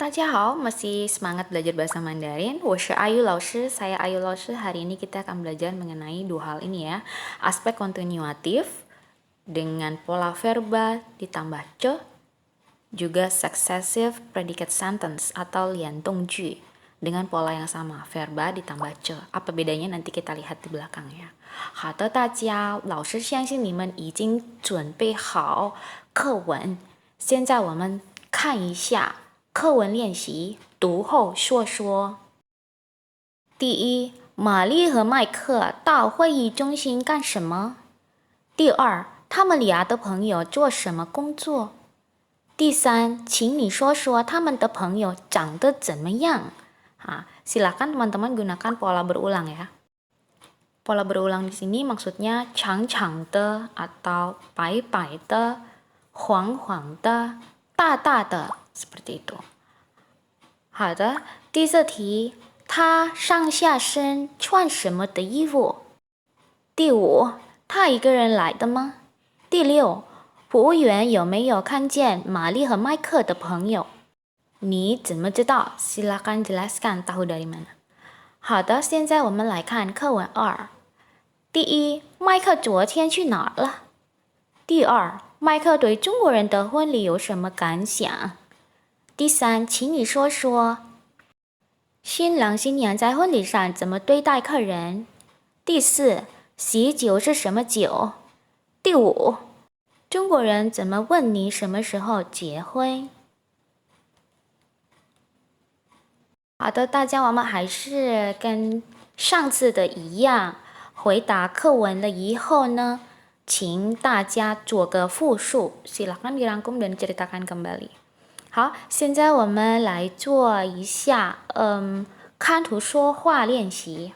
Dajiahao, masih semangat belajar bahasa Mandarin? 我是 Ayu 老师, saya Ayu 老师. Hari ini kita akan belajar mengenai dua hal ini ya. Aspek kontinuatif dengan pola verba ditambah ce, juga successive predicate sentence atau liantongju dengan pola yang sama, verba ditambah ce. Apa bedanya nanti kita lihat di belakang ya. 好的，大家，老师相信你们已经准备好课文。现在我们看一下课文练习，读后说说。第一，玛丽和麦克到会议中心干什么？第二，他们俩的朋友做什么工作？第三，请你说说他们的朋友长得怎么样？Silakan teman-teman gunakan pola berulang ya. Pola berulang di sini maksudnya chang-chang de atau pai-pai de, huang-huang de, da-da de, seperti itu. 好的，第四题，他上下身穿什么的衣服？第五，他一个人来的吗？第六，服务员有没有看见玛丽和麦克的朋友？你怎么知道？ Silakan jelaskan tahu dari mana。好的，现在我们来看课文2。第一，麦克昨天去哪儿了？第二，麦克对中国人的婚礼有什么感想？第三，请你说说新郎新娘在婚礼上怎么对待客人？第四，喜酒是什么酒？第五，中国人怎么问你什么时候结婚？好的，大家我们还是跟上次的一样，回答课文了以后呢，请大家做个复述。Silakan dirangkum dan ceritakan kembali。好，现在我们来做一下看图说话练习。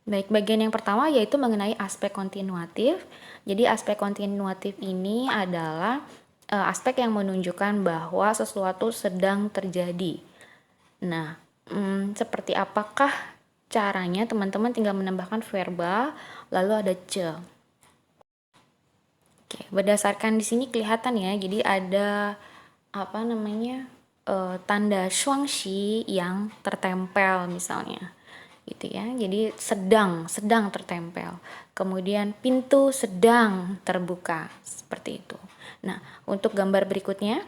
Baik, bagian yang pertama yaitu mengenai aspek kontinuatif. Jadi aspek kontinuatif ini adalah aspek yang menunjukkan bahwa sesuatu sedang terjadi. Nah, seperti apakah caranya? Teman-teman tinggal menambahkan verba, lalu ada ce. Oke, berdasarkan di sini kelihatan ya, jadi ada tanda shuangxi yang tertempel misalnya, gitu ya. Jadi sedang tertempel. Kemudian pintu sedang terbuka, seperti itu. Nah, untuk gambar berikutnya.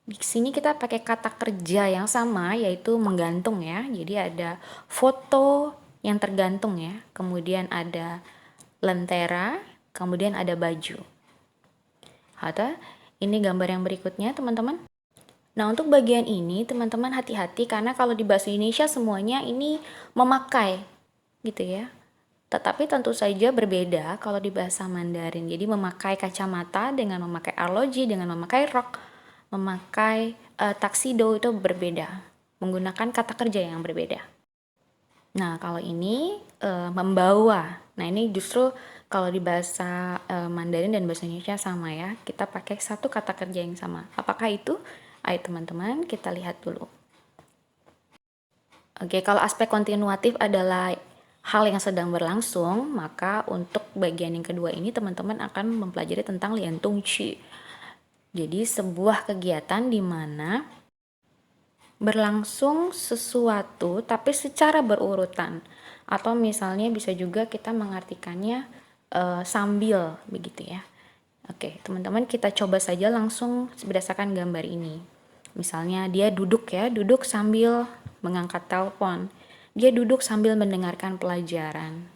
Di sini kita pakai kata kerja yang sama, yaitu menggantung ya. Jadi ada foto yang tergantung ya. Kemudian ada lentera, kemudian ada baju. Ada, ini gambar yang berikutnya teman-teman. Nah, untuk bagian ini teman-teman hati-hati karena kalau di bahasa Indonesia semuanya ini memakai gitu ya. Tetapi tentu saja berbeda kalau di bahasa Mandarin. Jadi memakai kacamata dengan memakai arloji, dengan memakai rok, memakai tuxedo itu berbeda, menggunakan kata kerja yang berbeda. Nah, kalau ini membawa. Nah, ini justru kalau di bahasa Mandarin dan bahasa Indonesia sama ya. Kita pakai satu kata kerja yang sama. Apakah itu? Ayo teman-teman, kita lihat dulu. Oke, kalau aspek kontinuatif adalah hal yang sedang berlangsung, maka untuk bagian yang kedua ini teman-teman akan mempelajari tentang liantongqu. Jadi sebuah kegiatan di mana berlangsung sesuatu tapi secara berurutan. Atau misalnya bisa juga kita mengartikannya sambil begitu ya. Oke, teman-teman kita coba saja langsung berdasarkan gambar ini. Misalnya dia duduk ya, duduk sambil mengangkat telepon. Dia duduk sambil mendengarkan pelajaran.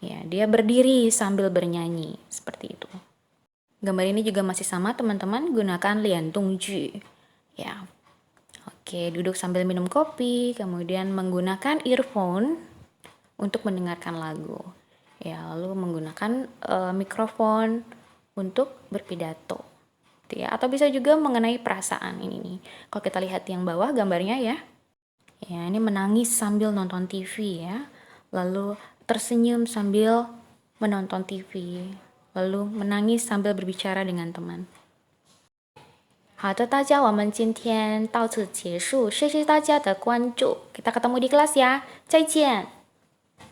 Ya, dia berdiri sambil bernyanyi, seperti itu. Gambar ini juga masih sama teman-teman, gunakan liantongqu. Ya. Oke, duduk sambil minum kopi, kemudian menggunakan earphone untuk mendengarkan lagu. Ya, lalu menggunakan mikrofon untuk berpidato. Ya, atau bisa juga mengenai perasaan ini nih. Kalau kita lihat yang bawah gambarnya ya. Ya, ini menangis sambil nonton TV ya. Lalu tersenyum sambil menonton TV. Lalu menangis sambil berbicara dengan teman. 好的，大家，我们今天到此结束，谢谢大家的关注，kita ketemu di kelas ya，再见。